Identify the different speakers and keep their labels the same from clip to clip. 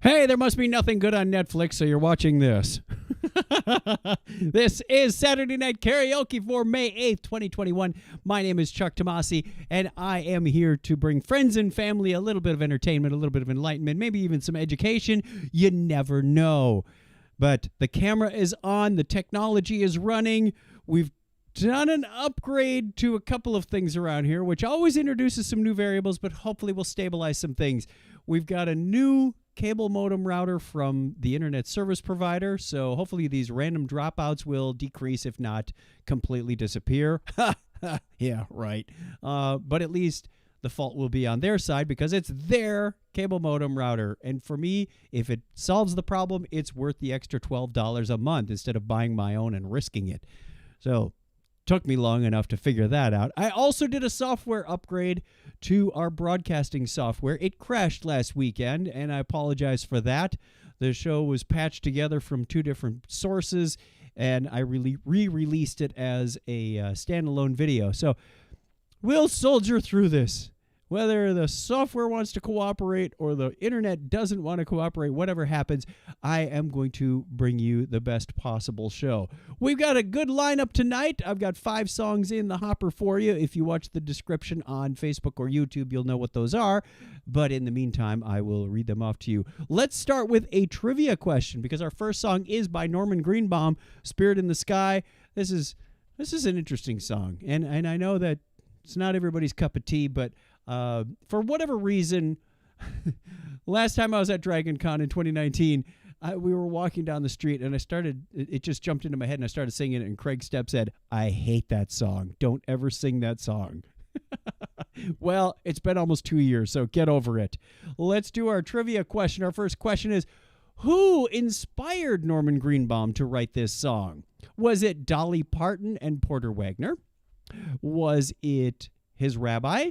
Speaker 1: Hey, there must be nothing good on Netflix, so you're watching this. This is Saturday Night Karaoke for May 8th, 2021. My name is Chuck Tomasi, and I am here to bring friends and family a little bit of entertainment, a little bit of enlightenment, maybe even some education. You never know. But the camera is on, the technology is running. We've done an upgrade to a couple of things around here, which always introduces some new variables, but hopefully will stabilize some things. We've got a new cable modem router from the internet service provider, so hopefully these random dropouts will decrease, if not completely disappear. Yeah, right. But at least the fault will be on their side because it's their cable modem router. And for me, if it solves the problem, it's worth the extra $12 a month instead of buying my own and risking it. So took me long enough to figure that out. I also did a software upgrade to our broadcasting software. It crashed last weekend, and I apologize for that. The show was patched together from two different sources, and I re-released it as a standalone video. So we'll soldier through this. Whether the software wants to cooperate or the internet doesn't want to cooperate, whatever happens, I am going to bring you the best possible show. We've got a good lineup tonight. I've got 5 songs in the hopper for you. If you watch the description on Facebook or YouTube, you'll know what those are. But in the meantime, I will read them off to you. Let's start with a trivia question because our first song is by Norman Greenbaum, Spirit in the Sky. This is an interesting song. And I know that it's not everybody's cup of tea, but for whatever reason, last time I was at Dragon Con in 2019, we were walking down the street and it just jumped into my head and I started singing it, and Craig Stepp said, "I hate that song. Don't ever sing that song." Well, it's been almost 2 years, so get over it. Let's do our trivia question. Our first question is, who inspired Norman Greenbaum to write this song? Was it Dolly Parton and Porter Wagoner? Was it his rabbi?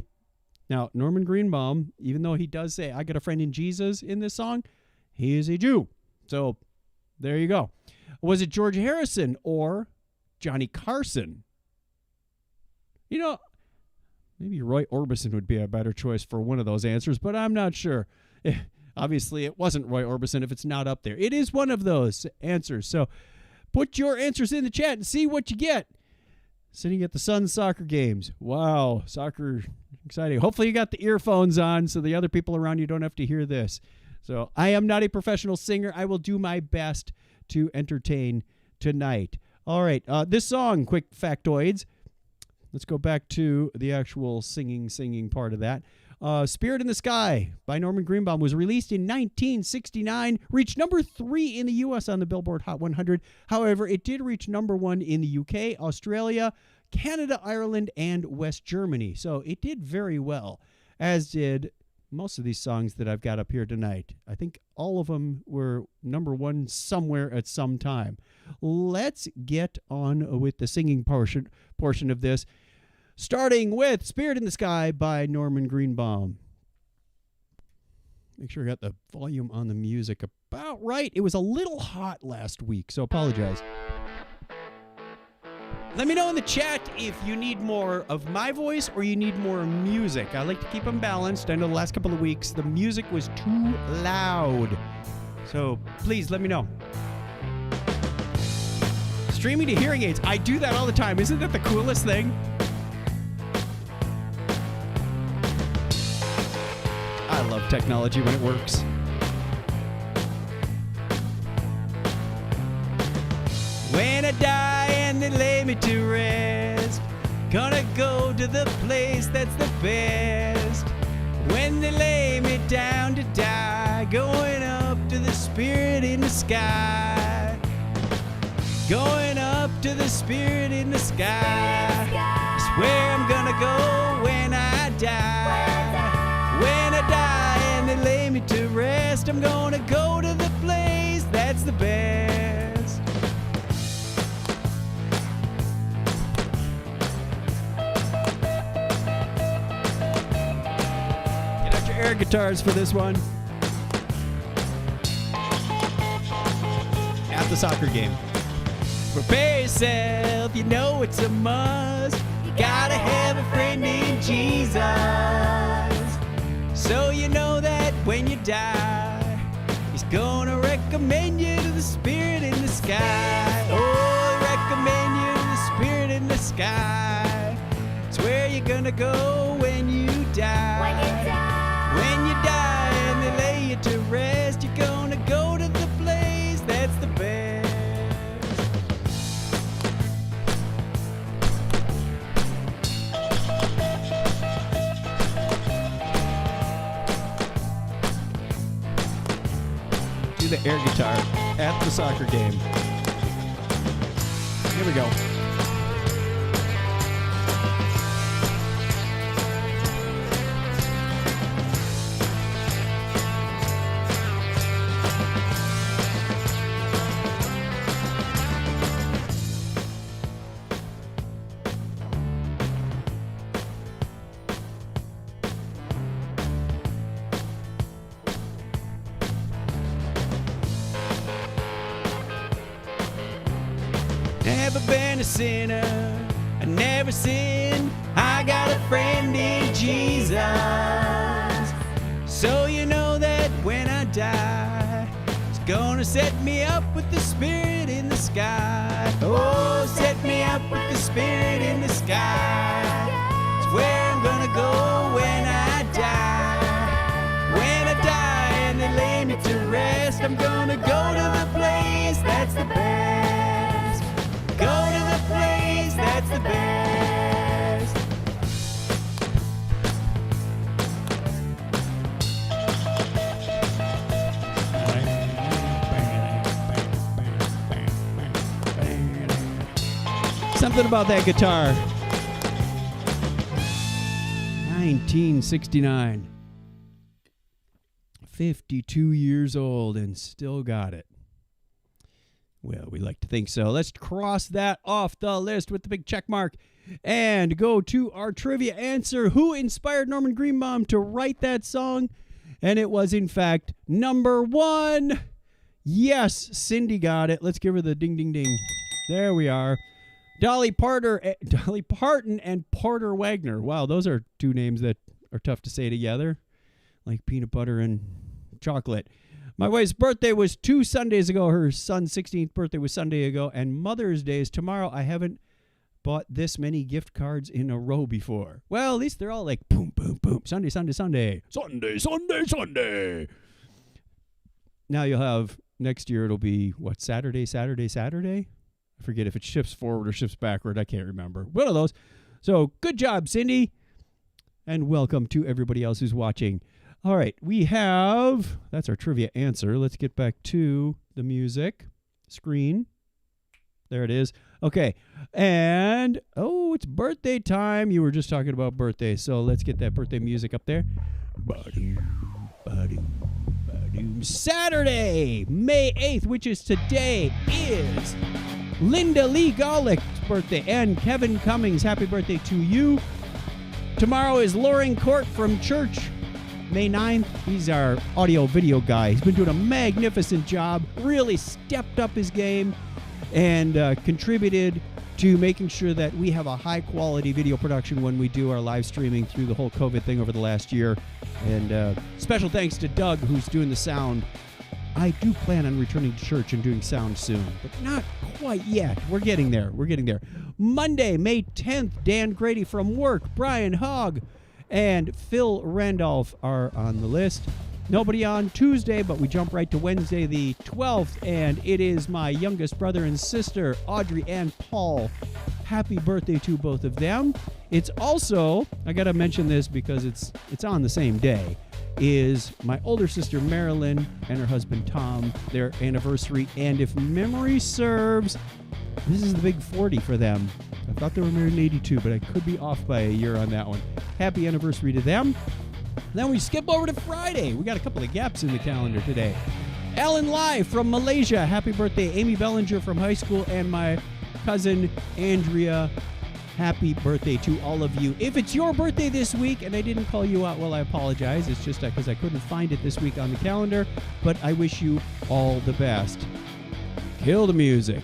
Speaker 1: Now, Norman Greenbaum, even though he does say, "I got a friend in Jesus" in this song, he is a Jew. So there you go. Was it George Harrison or Johnny Carson? You know, maybe Roy Orbison would be a better choice for one of those answers, but I'm not sure. Obviously, it wasn't Roy Orbison if it's not up there. It is one of those answers. So put your answers in the chat and see what you get. Sitting at the Suns soccer games. Wow, soccer, exciting. Hopefully you got the earphones on so the other people around you don't have to hear this. So I am not a professional singer. I will do my best to entertain tonight. All right, this song, quick factoids. Let's go back to the actual singing part of that. Spirit in the Sky by Norman Greenbaum was released in 1969, reached number 3 in the U.S. on the Billboard Hot 100. However, it did reach number 1 in the UK, Australia, Canada, Ireland, and West Germany. So it did very well, as did most of these songs that I've got up here tonight. I think all of them were number 1 somewhere at some time. Let's get on with the singing portion of this, starting with Spirit in the Sky by Norman Greenbaum. Make sure I got the volume on the music about right. It was a little hot last week, so apologize. Let me know in the chat if you need more of my voice or you need more music. I like to keep them balanced. I know the last couple of weeks the music was too loud. So please let me know. Streaming to hearing aids. I do that all the time. Isn't that the coolest thing? I love technology when it works. When I die and they lay me to rest, gonna go to the place that's the best. When they lay me down to die, going up to the Spirit in the sky. Going up to the Spirit in the sky. It's where I'm gonna go when I die. When I die and they lay me to rest, I'm gonna go to the place that's the best. Get out your air guitars for this one. At the soccer game. Prepare yourself, you know it's a must. You gotta have a friend named Jesus. So you know that when you die, he's gonna recommend you to the spirit in the sky. Oh, recommend you to the spirit in the sky. It's where you're gonna go when you die. When you die and they lay you to rest, you're gonna go to the place that's the best. Do the air guitar at the soccer game. Here we go. Never been a sinner, I never sinned. I got a friend in Jesus. So you know that when I die, it's gonna set me up with the spirit in the sky. Oh, set me up with the spirit in the sky. It's where I'm gonna go when I die. When I die and they lay me to rest, I'm gonna go to the place that's the best. Go to the place that's the best. Something about that guitar. 1969. 52 years old and still got it. Well, we like to think so. Let's cross that off the list with the big check mark and go to our trivia answer. Who inspired Norman Greenbaum to write that song? And it was, in fact, number one. Yes, Cindy got it. Let's give her the ding, ding, ding. There we are. Dolly Parton and Porter Wagner. Wow, those are two names that are tough to say together, like peanut butter and chocolate. My wife's birthday was 2 Sundays ago. Her son's 16th birthday was Sunday ago. And Mother's Day is tomorrow. I haven't bought this many gift cards in a row before. Well, at least they're all like boom, boom, boom. Sunday, Sunday, Sunday. Sunday, Sunday, Sunday. Now you'll have, next year it'll be, what, Saturday, Saturday, Saturday? I forget if it shifts forward or shifts backward. I can't remember. One of those. So good job, Cindy. And welcome to everybody else who's watching. All right, we have, that's our trivia answer. Let's get back to the music screen. There it is. Okay, and, oh, it's birthday time. You were just talking about birthday, so let's get that birthday music up there. Saturday, May 8th, which is today, is Linda Lee Golick's birthday, and Kevin Cummings, happy birthday to you. Tomorrow is Loring Court from church. May 9th, he's our audio-video guy. He's been doing a magnificent job, really stepped up his game, and contributed to making sure that we have a high-quality video production when we do our live streaming through the whole COVID thing over the last year. And special thanks to Doug, who's doing the sound. I do plan on returning to church and doing sound soon, but not quite yet. We're getting there. We're getting there. Monday, May 10th, Dan Grady from work, Brian Hogg, and Phil Randolph are on the list. Nobody on Tuesday, but we jump right to Wednesday the 12th, and it is my youngest brother and sister, Audrey and Paul. Happy birthday to both of them. It's also, I got to mention this because it's on the same day, is my older sister Marilyn and her husband Tom, their anniversary, and if memory serves, this is the big 40 for them. I thought they were married in 82, but I could be off by a year on that one. Happy anniversary to them. Then we skip over to Friday. We got a couple of gaps in the calendar today. Ellen Lai from Malaysia. Happy birthday. Amy Bellinger from high school and my cousin Andrea. Happy birthday to all of you. If it's your birthday this week and I didn't call you out, well, I apologize. It's just because I couldn't find it this week on the calendar, but I wish you all the best. Kill the music.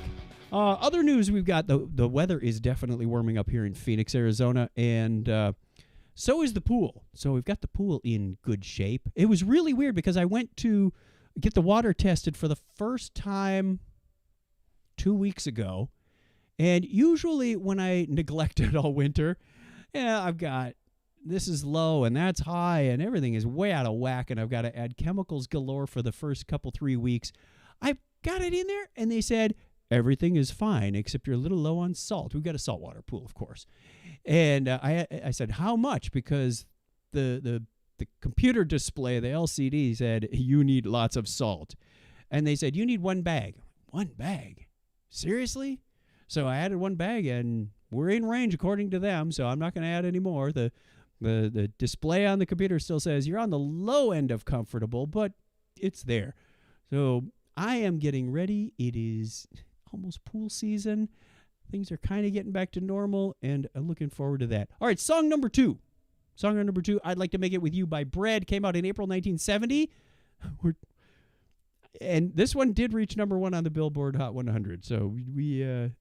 Speaker 1: Other news we've got, the weather is definitely warming up here in Phoenix, Arizona, and so is the pool. So we've got the pool in good shape. It was really weird because I went to get the water tested for the first time 2 weeks ago. And usually when I neglect it all winter, I've got this is low and that's high and everything is way out of whack and I've got to add chemicals galore for the first 3 weeks. I got it in there and they said, everything is fine except you're a little low on salt. We've got a saltwater pool, of course. And I said, how much? Because the computer display, the LCD said, you need lots of salt. And they said, you need 1 bag. 1 bag? Seriously? So I added 1 bag and we're in range according to them, so I'm not going to add any more. The display on the computer still says you're on the low end of comfortable, but it's there. So I am getting ready. It is almost pool season. Things are kind of getting back to normal, and I'm looking forward to that. All right, song number 2. Song number 2, I'd Like to Make It With You by Bread, came out in April 1970. And this one did reach number 1 on the Billboard Hot 100. So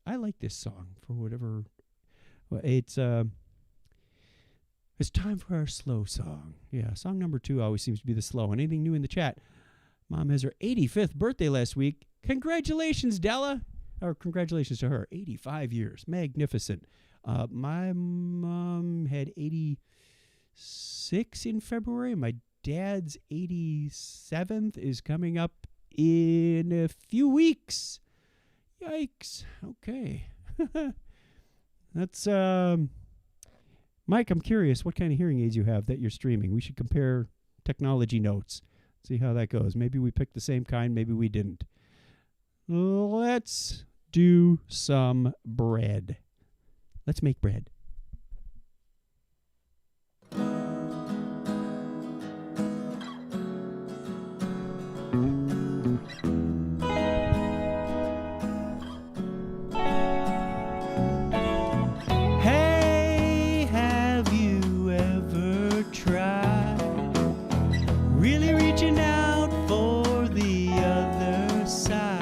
Speaker 1: I like this song for whatever. Well, it's time for our slow song. Yeah, song number 2 always seems to be the slow. Anything new in the chat? Mom has her 85th birthday last week. Congratulations, Della. Or congratulations to her. 85 years. Magnificent. My mom had 86 in February. My dad's 87th is coming up in a few weeks. Yikes. Okay. That's Mike, I'm curious what kind of hearing aids you have that you're streaming. We should compare technology notes. See how that goes. Maybe we picked the same kind, maybe we didn't. Let's do some bread. Let's make bread. Hey, have you ever tried really reaching out for the other side?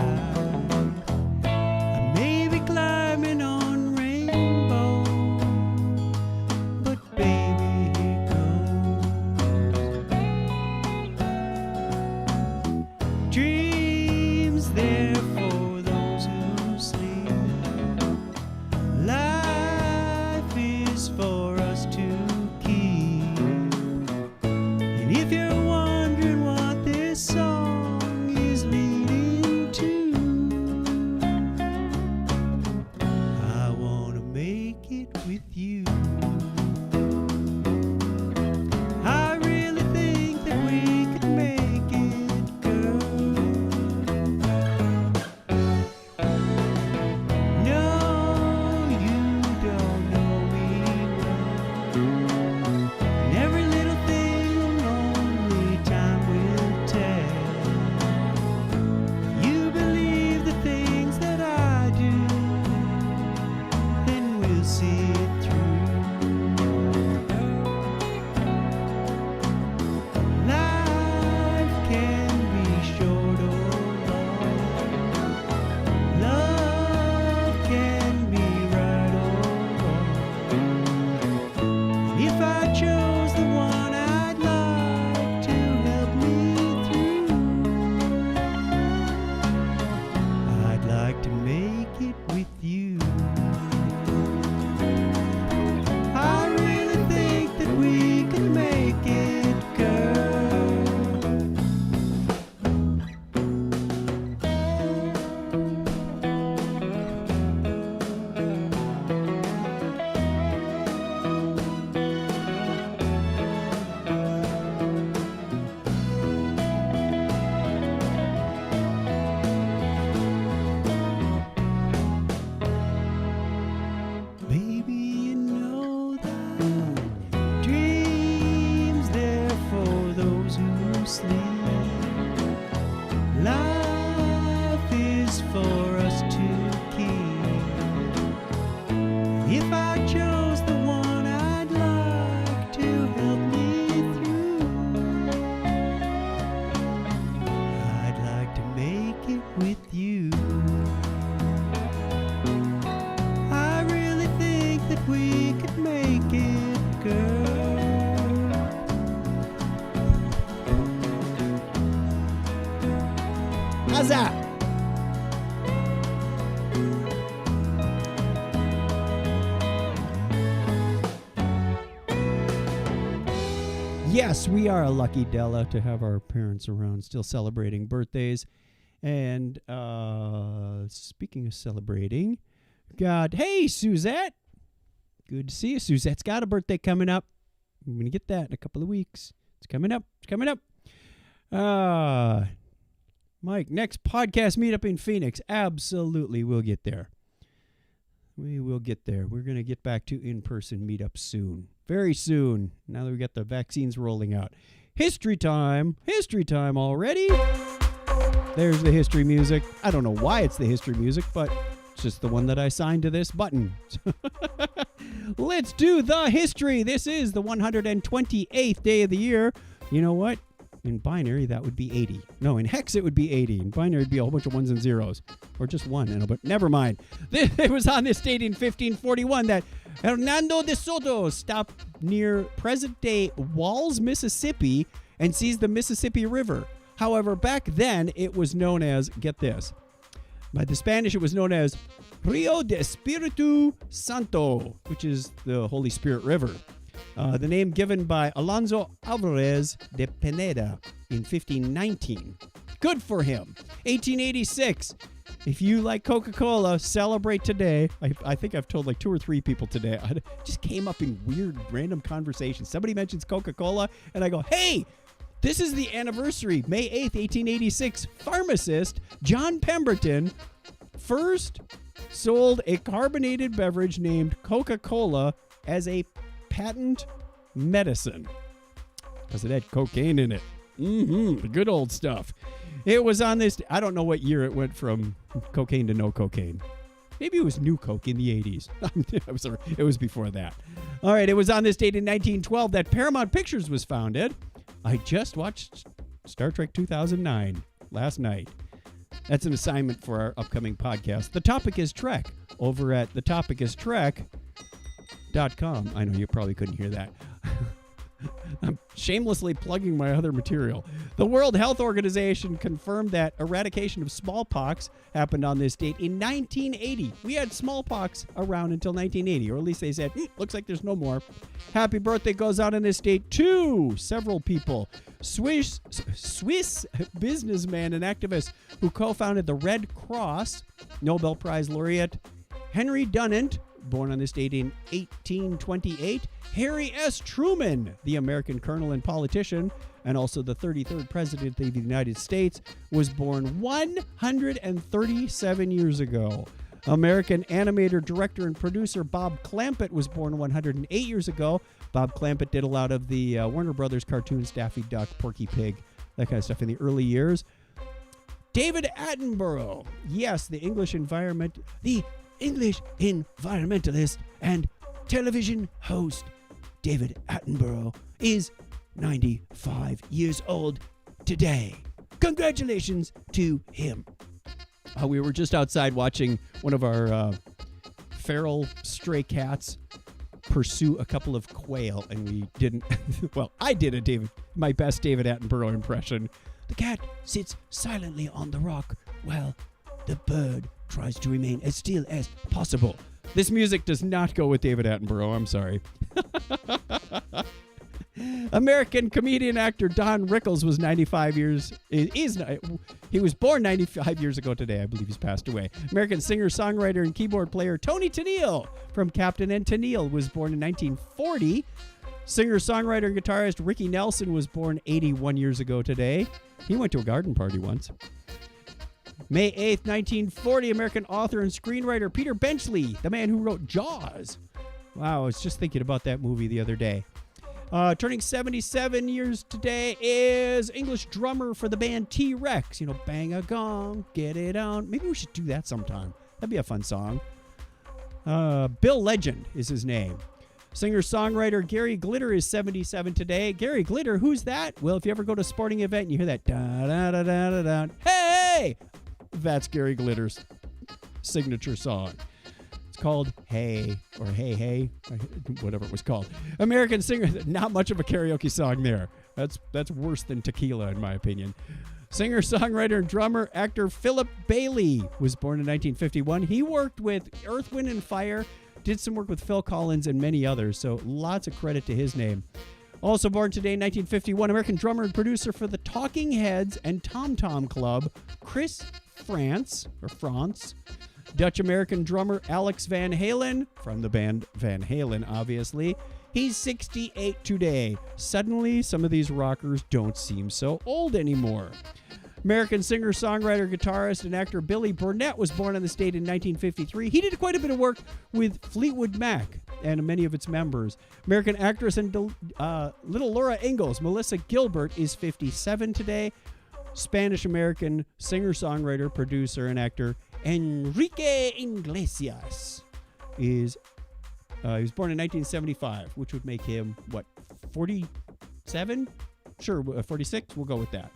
Speaker 1: I may be climbing on rainbow, but baby, here goes. Dreams there for those who sleep. Life is for us to keep. And if you're wondering what this song is leading to, I want to make it with you. I really think that we could make it, girl. How's that? Yes, we are a lucky Della to have our parents around still celebrating birthdays. And speaking of celebrating, hey, Suzette. Good to see you. Suzette's got a birthday coming up. I'm going to get that in a couple of weeks. It's coming up. Mike, next podcast meetup in Phoenix. Absolutely, we'll get there. We will get there. We're going to get back to in-person meetups soon. Very soon, now that we got the vaccines rolling out. History time already. There's the history music. I don't know why it's the history music, but it's just the one that I signed to this button. Let's do the history. This is the 128th day of the year. You know what? In binary, that would be 80. No, in hex, it would be 80. In binary, it'd be a whole bunch of ones and zeros. Or just one, but never mind. It was on this date in 1541 that Hernando de Soto stopped near present-day Walls, Mississippi, and seized the Mississippi River. However, back then, it was known as, get this, by the Spanish, it was known as Rio de Espiritu Santo, which is the Holy Spirit River. The name given by Alonso Alvarez de Pineda in 1519. Good for him. 1886. If you like Coca-Cola, celebrate today. I think I've told like 2 or 3 people today. I just came up in weird, random conversations. Somebody mentions Coca-Cola, and I go, hey, this is the anniversary. May 8th, 1886. Pharmacist John Pemberton first sold a carbonated beverage named Coca-Cola as a patent medicine because it had cocaine in it. The good old stuff. It was on this, I don't know what year it went from cocaine to no cocaine. Maybe it was new coke in the 80s. It was before that. All right, it was on this date in 1912 that Paramount Pictures was founded. I just watched Star Trek 2009 last night. That's an assignment for our upcoming podcast. The Topic is Trek over at thetopicistrek.com. I know you probably couldn't hear that. I'm shamelessly plugging my other material. The World Health Organization confirmed that eradication of smallpox happened on this date in 1980. We had smallpox around until 1980, or at least they said, looks like there's no more. Happy birthday goes out on this date to several people. Swiss businessman and activist who co-founded the Red Cross, Nobel Prize laureate Henry Dunant, born on this date in 1828. Harry S. Truman, the American colonel and politician, and also the 33rd president of the United States, was born 137 years ago. American animator, director, and producer Bob Clampett was born 108 years ago. Bob Clampett did a lot of the Warner Brothers cartoons, Daffy Duck, Porky Pig, that kind of stuff in the early years. David Attenborough, yes, the English environmentalist and television host David Attenborough is 95 years old today. Congratulations to him. We were just outside watching one of our feral stray cats pursue a couple of quail, and we didn't. Well, I did my best David Attenborough impression. The cat sits silently on the rock while the bird tries to remain as still as possible. This music does not go with David Attenborough. I'm sorry. American comedian actor Don Rickles was 95 years. He was born 95 years ago today. I believe he's passed away. American singer, songwriter, and keyboard player Tony Tennille from Captain and Tennille was born in 1940. Singer, songwriter, and guitarist Ricky Nelson was born 81 years ago today. He went to a garden party once. May 8th, 1940, American author and screenwriter Peter Benchley, the man who wrote Jaws. Wow, I was just thinking about that movie the other day. Turning 77 years today is English drummer for the band T-Rex. Bang a gong, get it on. Maybe we should do that sometime. That'd be a fun song. Bill Legend is his name. Singer-songwriter Gary Glitter is 77 today. Gary Glitter, who's that? Well, if you ever go to a sporting event and you hear that da-da-da-da-da, hey! That's Gary Glitter's signature song. It's called Hey, or Hey, whatever it was called. American singer, not much of a karaoke song there. That's worse than tequila, in my opinion. Singer, songwriter, and drummer, actor Philip Bailey was born in 1951. He worked with Earth, Wind, and Fire, did some work with Phil Collins and many others, so lots of credit to his name. Also born today in 1951, American drummer and producer for the Talking Heads and Tom Tom Club, Chris France. Dutch-American drummer Alex Van Halen, from the band Van Halen, obviously. He's 68 today. Suddenly, some of these rockers don't seem so old anymore. American singer, songwriter, guitarist, and actor Billy Burnett was born in the state in 1953. He did quite a bit of work with Fleetwood Mac and many of its members. American actress and Little Laura Ingalls, Melissa Gilbert, is 57 today. Spanish-American singer, songwriter, producer, and actor Enrique Iglesias is he was born in 1975, which would make him, 47? Sure, 46? We'll go with that.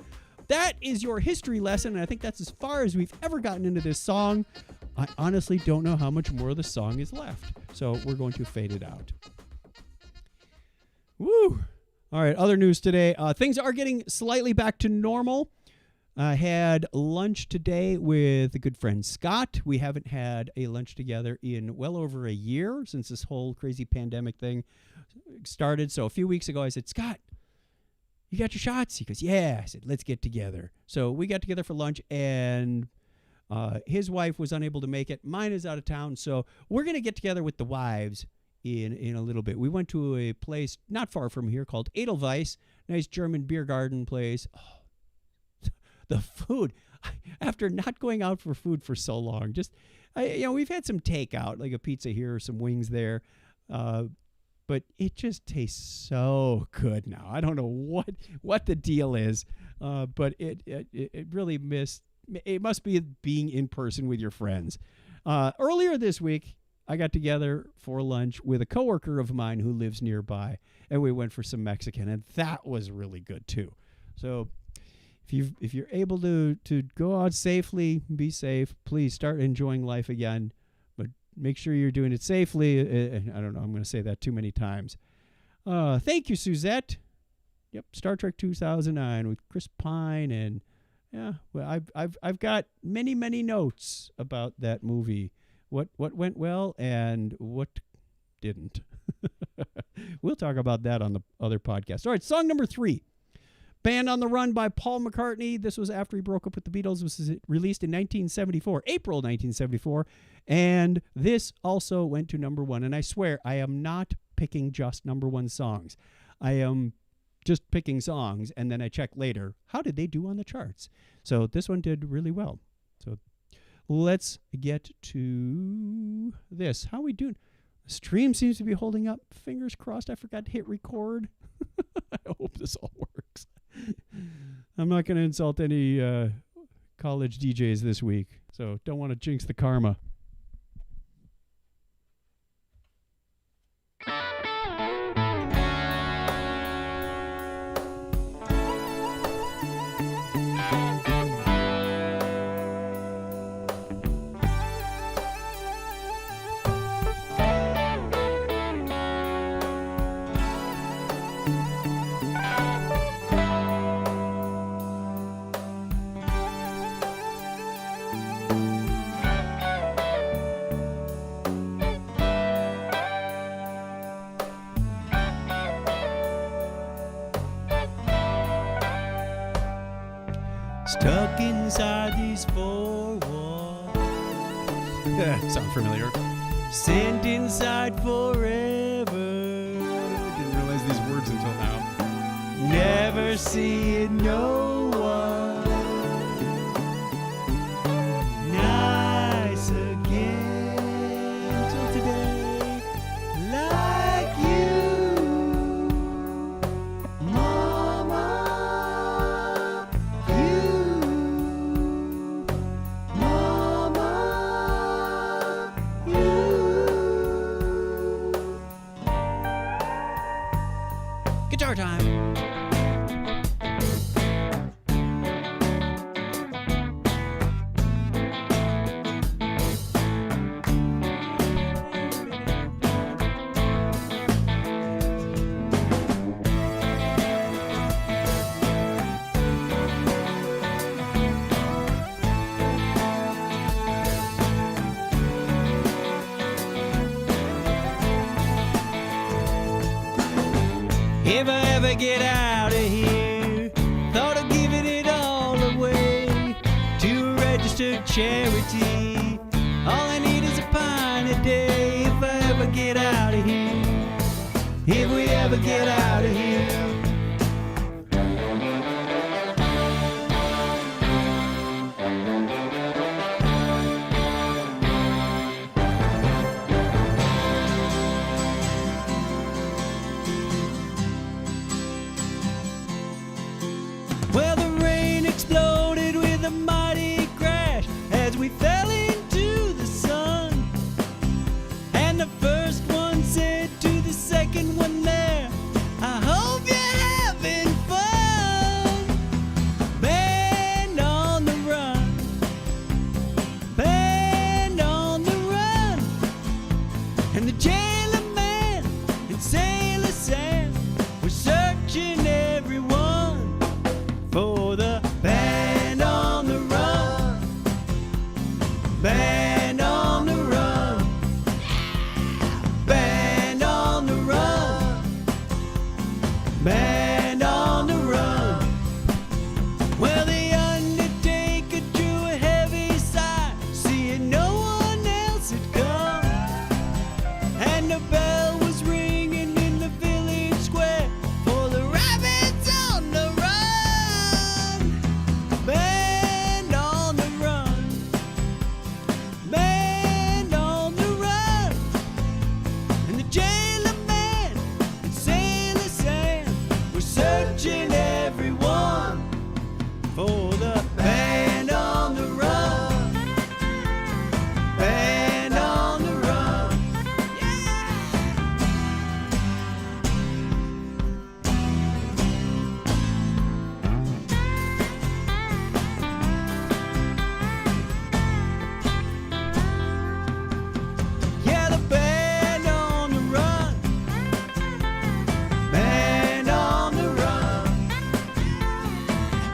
Speaker 1: That is your history lesson, and I think that's as far as we've ever gotten into this song. I honestly don't know how much more of the song is left, so we're going to fade it out. Woo! All right, other news today. Things are getting slightly back to normal. I had lunch today with a good friend, Scott. We haven't had a lunch together in well over a year since this whole crazy pandemic thing started. So a few weeks ago, I said, Scott, you got your shots? He goes, yeah. I said, let's get together. So we got together for lunch, and his wife was unable to make it. Mine is out of town, so we're going to get together with the wives in a little bit. We went to a place not far from here called Edelweiss, nice German beer garden place. Oh, the food, after not going out for food for so long, we've had some takeout, like a pizza here or some wings there, but it just tastes so good now. I don't know what the deal is, but it really it must be being in person with your friends. Earlier this week, I got together for lunch with a coworker of mine who lives nearby, and we went for some Mexican, and that was really good too. So if you're able to go out safely, be safe, please start enjoying life again, but make sure you're doing it safely. I don't know, I'm going to say that too many times. Thank you, Suzette. Yep, Star Trek 2009 with Chris Pine, and yeah, well, I've got many notes about that movie. What went well and what didn't. We'll talk about that on the other podcast. All right, song number 3. Band on the Run by Paul McCartney. This was after he broke up with the Beatles. This was released in April 1974. And this also went to number 1. And I swear, I am not picking just number 1 songs. I am just picking songs, and then I check later, how did they do on the charts? So this one did really well. So let's get to this. How are we doing? The stream seems to be holding up. Fingers crossed. I forgot to hit record. I hope this all works. I'm not going to insult any college DJs this week, so don't want to jinx the karma.
Speaker 2: Stuck inside these four walls.
Speaker 1: Sound familiar?
Speaker 2: Sent inside forever.
Speaker 1: Didn't realize these words until now.
Speaker 2: Never seeing no one nice again till today, like you, Mama. You, Mama. You.
Speaker 1: Guitar time. if I ever get out of here. Thought of giving it all away to a registered charity. All I need is a pint a day if I ever get out of here. If we ever get out of here. Well, the rain exploded with a mighty crash as we fell into the sun. And the first one said to the second one there, I hope you're having fun. Band on the run. Band on the run. And the jailer man and Sailor Sam were searching everyone for the band on the run. Band on the run. Band on the run. Band on the run. Well, the undertaker drew a heavy sigh, seeing no one else had come. And the bell was ringing in the village square for the rabbits on the run. Band on the run. Band on the run. And the jailer man and Sailor Sam were searching everyone for the band on the run. Band on the run. Yeah, the band on the run. Band on the run.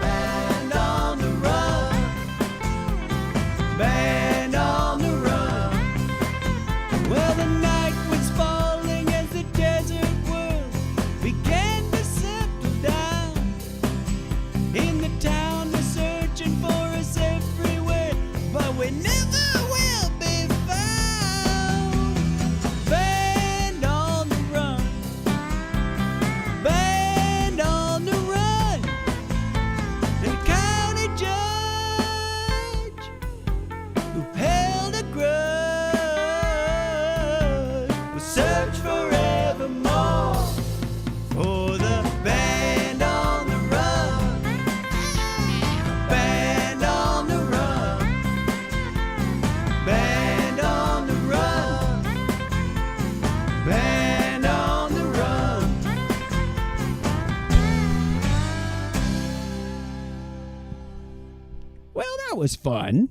Speaker 1: Band on the run. Band on the run. Well, the night was falling as the desert world began to settle down. In the town, they're searching for us everywhere, but we never will be found. Band on the run. Band on the run. And the county judge who held a grudge will search forevermore for the band on the run. Band on the run. Band on the run. Band on the run. Well, that was fun.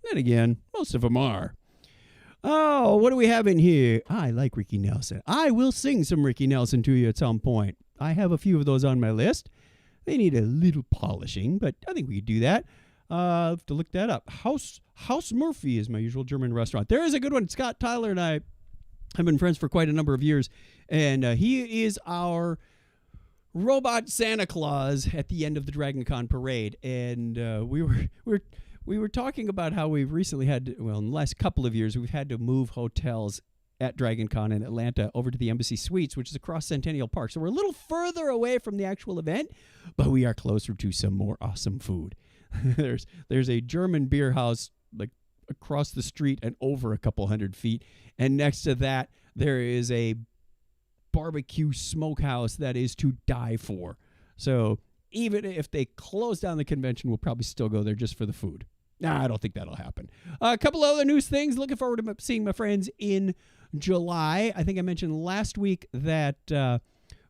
Speaker 1: Then again, most of them are. Oh, what do we have in here? I like Ricky Nelson. I will sing some Ricky Nelson to you at some point. I have a few of those on my list. They need a little polishing, but I think we could do that. I'll have to look that up. House Murphy is my usual German restaurant. There is a good one. Scott Tyler and I have been friends for quite a number of years, and he is our robot Santa Claus at the end of the Dragon Con parade. And we were talking about how we've recently had to, well, in the last couple of years, we've had to move hotels at Dragon Con in Atlanta over to the Embassy Suites, which is across Centennial Park. So we're a little further away from the actual event, but we are closer to some more awesome food. There's a German beer house like across the street and over a couple hundred feet. And next to that, there is a barbecue smokehouse that is to die for. So even if they close down the convention, we'll probably still go there just for the food. Nah, I don't think that'll happen. A couple other news things. Looking forward to seeing my friends in July. I think I mentioned last week that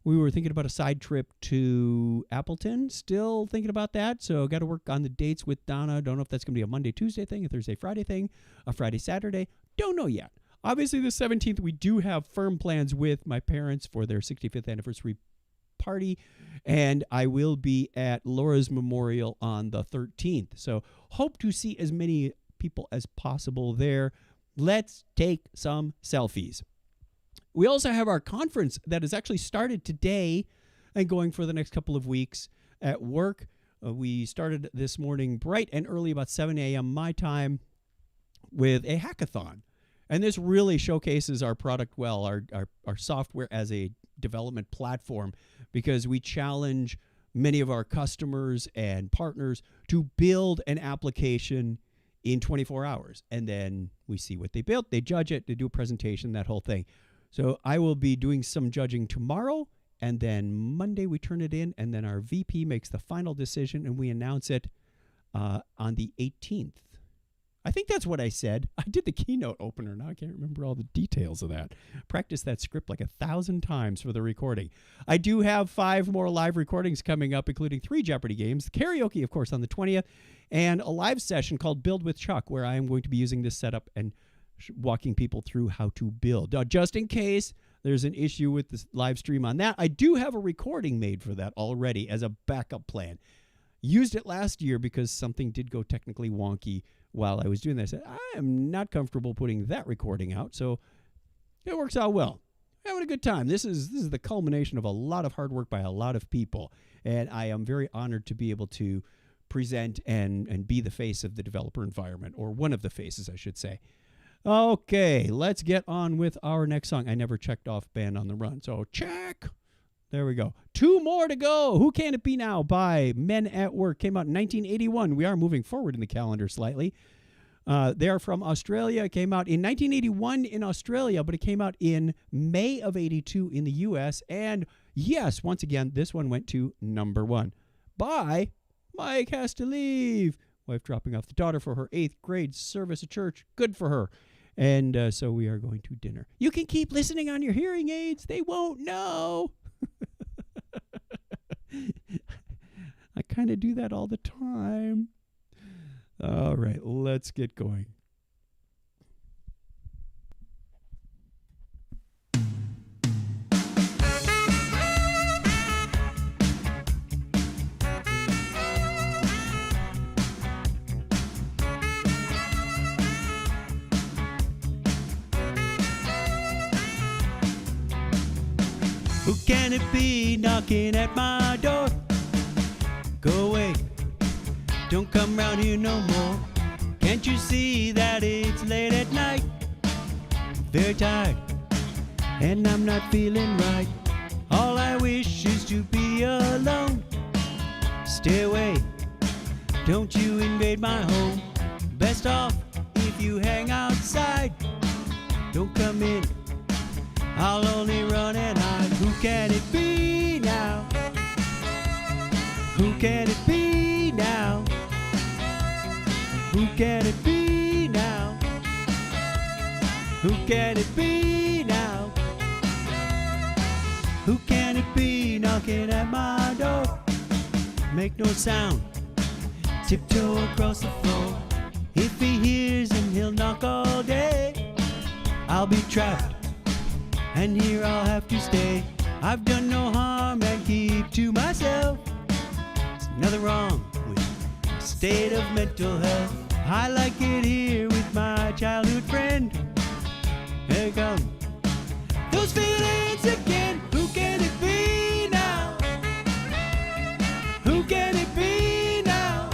Speaker 1: we were thinking about a side trip to Appleton. Still thinking about that. So got to work on the dates with Donna. Don't know if that's going to be a Monday, Tuesday thing, a Thursday, Friday thing, a Friday, Saturday. Don't know yet. Obviously, the 17th, we do have firm plans with my parents for their 65th anniversary party, and I will be at Laura's Memorial on the 13th. So hope to see as many people as possible there. Let's take some selfies. We also have our conference that has actually started today. and going for the next couple of weeks at work. We started this morning bright and early, about 7 a.m. my time, with a hackathon. And this really showcases our product well, our software as a development platform, because we challenge many of our customers and partners to build an application in 24 hours. And then we see what they built, they judge it, they do a presentation, that whole thing. So I will be doing some judging tomorrow, and then Monday we turn it in, and then our VP makes the final decision, and we announce it on the 18th. I think that's what I said. I did the keynote opener. Now I can't remember all the details of that. Practiced that script like 1,000 times for the recording. I do have 5 more live recordings coming up, including 3 Jeopardy games, karaoke, of course, on the 20th, and a live session called Build with Chuck, where I am going to be using this setup and walking people through how to build. Now, just in case there's an issue with the live stream on that, I do have a recording made for that already as a backup plan. Used it last year because something did go technically wonky while I was doing this. I am not comfortable putting that recording out, so it works out well. Having a good time. This is the culmination of a lot of hard work by a lot of people, and I am very honored to be able to present and be the face of the developer environment, or one of the faces, I should say. Okay, let's get on with our next song. I never checked off Band on the Run, so check. There we go. 2 more to go. Who Can It Be Now by Men at Work. Came out in 1981. We are moving forward in the calendar slightly. They are from Australia. It came out in 1981 in Australia, but it came out in May of 82 in the U.S. And yes, once again, this one went to number 1 by Mike Has to Leave. Wife dropping off the daughter for her 8th grade service at church. Good for her. And so we are going to dinner. You can keep listening on your hearing aids. They won't know. I kind of do that all the time. All right, let's get going. Who can it be knocking at my door? Go away, don't come round here no more. Can't you see that it's late at night? Very tired, and I'm not feeling right. All I wish is to be alone. Stay away, don't you invade my home. Best off if you hang outside. Don't come in, I'll only run and hide. Who can it be now? Who can it be now? Who can it be now? Who can it be now? Who can it be knocking at my door? Make no sound, tiptoe across the floor. If he hears him, he'll knock all day. I'll be trapped, and here I'll have to stay. I've done no harm and keep to myself. There's nothing wrong with my state of mental health. I like it here with my childhood friend. Here it comes, those feelings again. Who can it be now? Who can it be now?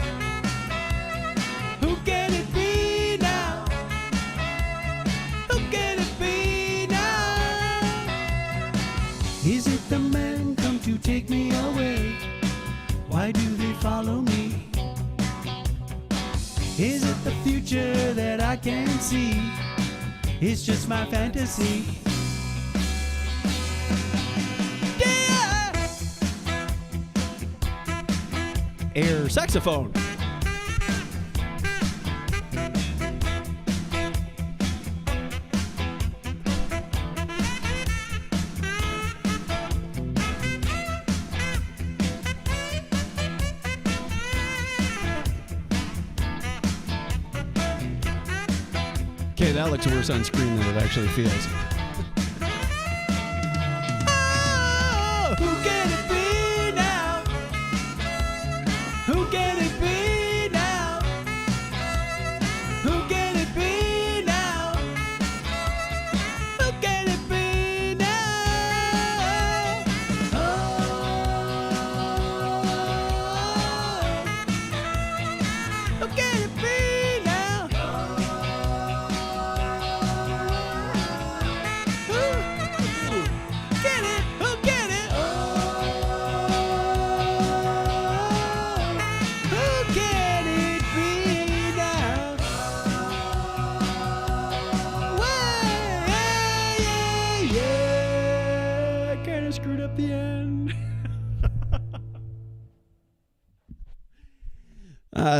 Speaker 1: Who can it be now? Who can it be now? Is it the man come to take me away? Why do they follow me? Is it the future that I can't see? It's just my fantasy. Yeah! Air saxophone. Okay, that looks worse on screen than it actually feels. Oh, who can it be now? Who can it be now? Who can it be now? Who can it be now? Oh,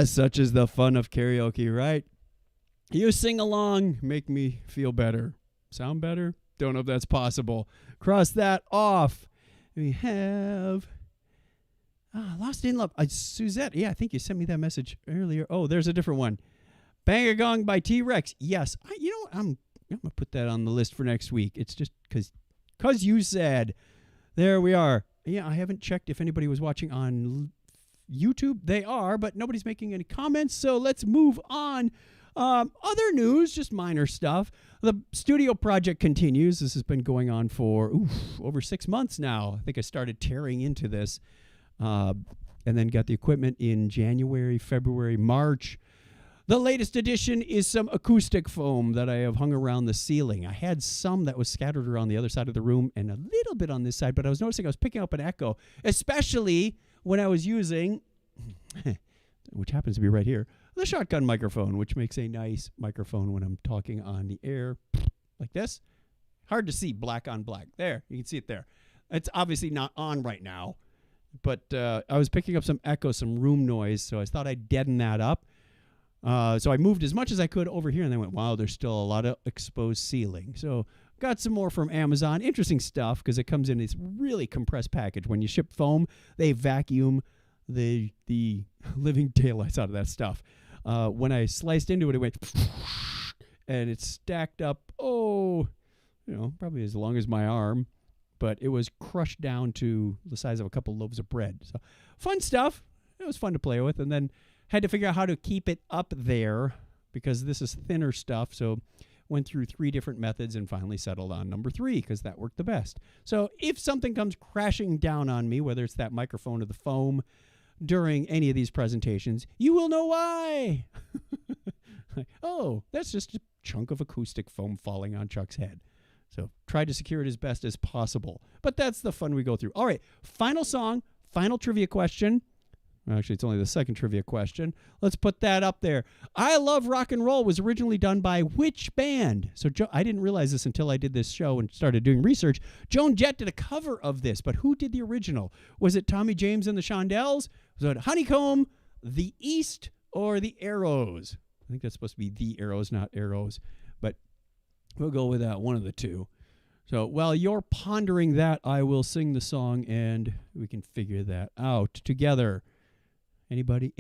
Speaker 1: Such is the fun of karaoke, right? You sing along, make me feel better. Sound better? Don't know if that's possible. Cross that off. We have Lost in Love. Suzette, yeah, I think you sent me that message earlier. Oh, there's a different one. Bang a Gong by T-Rex. Yes, you know what? I'm going to put that on the list for next week. It's just because you said. There we are. Yeah, I haven't checked if anybody was watching on YouTube. They are, but nobody's making any comments, so let's move on. Other news, just minor stuff. The studio project continues. This has been going on for over 6 months now. I think I started tearing into this and then got the equipment in January, February, March. The latest addition is some acoustic foam that I have hung around the ceiling. I had some that was scattered around the other side of the room and a little bit on this side, but I was noticing I was picking up an echo, especially when I was using, which happens to be right here, the shotgun microphone, which makes a nice microphone when I'm talking on the air like this. Hard to see black on black. There, you can see it there. It's obviously not on right now, but I was picking up some echo, some room noise, so I thought I'd deaden that up. So I moved as much as I could over here, and then went, wow, there's still a lot of exposed ceiling. So got some more from Amazon. Interesting stuff because it comes in this really compressed package. When you ship foam, they vacuum the living daylights out of that stuff. When I sliced into it, it went, and it stacked up, probably as long as my arm. But it was crushed down to the size of a couple loaves of bread. So fun stuff. It was fun to play with. And then had to figure out how to keep it up there because this is thinner stuff. So went through 3 different methods and finally settled on number 3 because that worked the best. So if something comes crashing down on me, whether it's that microphone or the foam during any of these presentations, you will know why. That's just a chunk of acoustic foam falling on Chuck's head. So try to secure it as best as possible. But that's the fun we go through. All right, final song, final trivia question. Actually, it's only the second trivia question. Let's put that up there. I Love Rock and Roll was originally done by which band? So I didn't realize this until I did this show and started doing research. Joan Jett did a cover of this, but who did the original? Was it Tommy James and the Shondells? Was it Honeycomb, The East, or The Arrows? I think that's supposed to be The Arrows, not Arrows. But we'll go with one of the two. So while you're pondering that, I will sing the song and we can figure that out together. Anybody?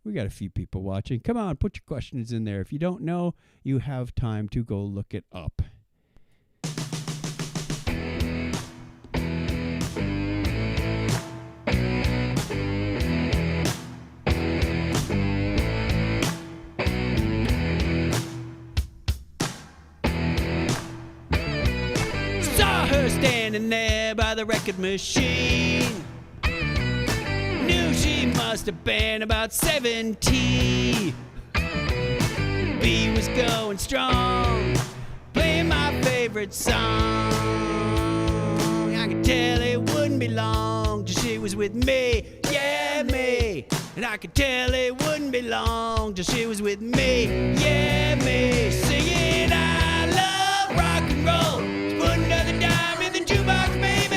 Speaker 1: We got a few people watching. Come on, put your questions in there. If you don't know, you have time to go look it up. Saw her standing there by the record machine. Knew she must have been about 70. B was going strong, playing my favorite song. I could tell it wouldn't be long till she was with me, yeah, me. And I could tell it wouldn't be long till she was with me, yeah, me. Singing I love rock and roll. Let's put another dime in the jukebox, baby.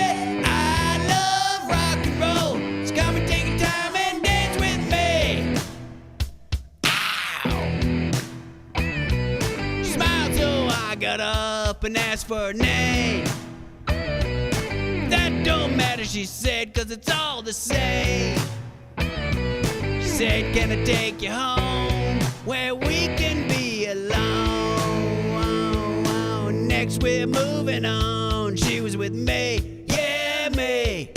Speaker 1: Got up and asked for her name. That don't matter, she said, cause it's all the same. She said, can I take you home where we can be alone? Next we're moving on. She was with me, yeah, me.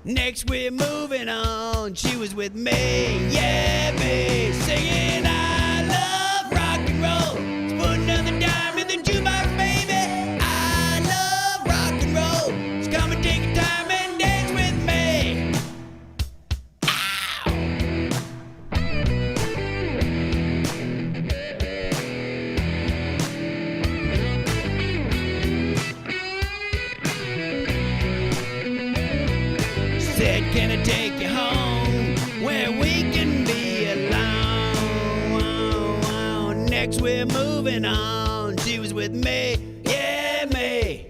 Speaker 1: Next we're moving on. She was with me, yeah, me. Singing I love rock and roll. Let's put another dime in the jukebox, baby. I love rock and roll. So come and take your time and dance with me. She said, can I take you home where we can be alone? Next we're moving on. She was with me, yeah, me.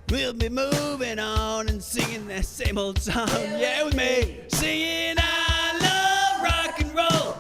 Speaker 1: We'll be moving on and singing that same old song, yeah, with me. Singing I love rock and roll.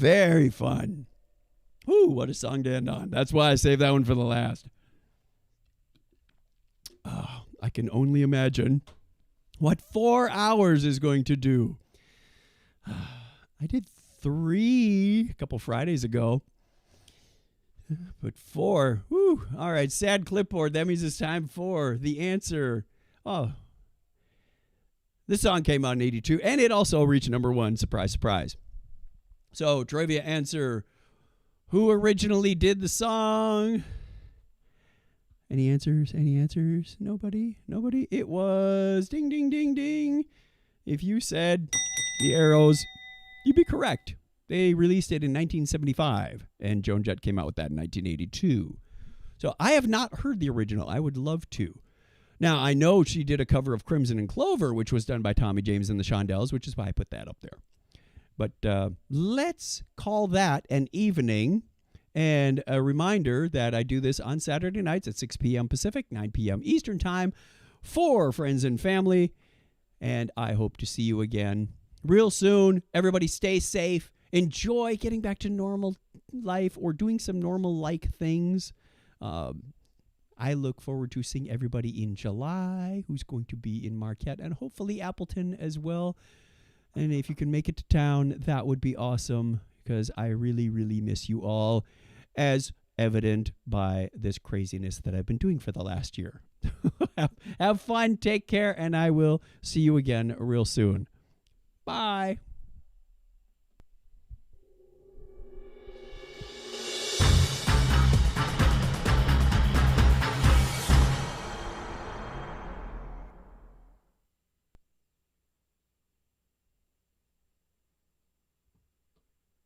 Speaker 1: Very fun. Ooh, what a song to end on. That's why I saved that one for the last. Oh, I can only imagine what 4 hours is going to do. I did 3 a couple Fridays ago. But 4, whew. All right, sad clipboard. That means it's time for the answer. Oh, this song came out in 82, and it also reached number 1. Surprise, surprise. So, trivia answer. Who originally did the song? Any answers? Any answers? Nobody? Nobody? It was ding, ding, ding, ding. If you said the Arrows, you'd be correct. They released it in 1975, and Joan Jett came out with that in 1982. So I have not heard the original. I would love to. Now, I know she did a cover of Crimson and Clover, which was done by Tommy James and the Shondells, which is why I put that up there. But let's call that an evening. And a reminder that I do this on Saturday nights at 6 p.m. Pacific, 9 p.m. Eastern Time for friends and family. And I hope to see you again real soon. Everybody stay safe. Enjoy getting back to normal life or doing some normal-like things. I look forward to seeing everybody in July who's going to be in Marquette and hopefully Appleton as well. And if you can make it to town, that would be awesome because I really, really miss you all, as evident by this craziness that I've been doing for the last year. Have fun, take care, and I will see you again real soon. Bye.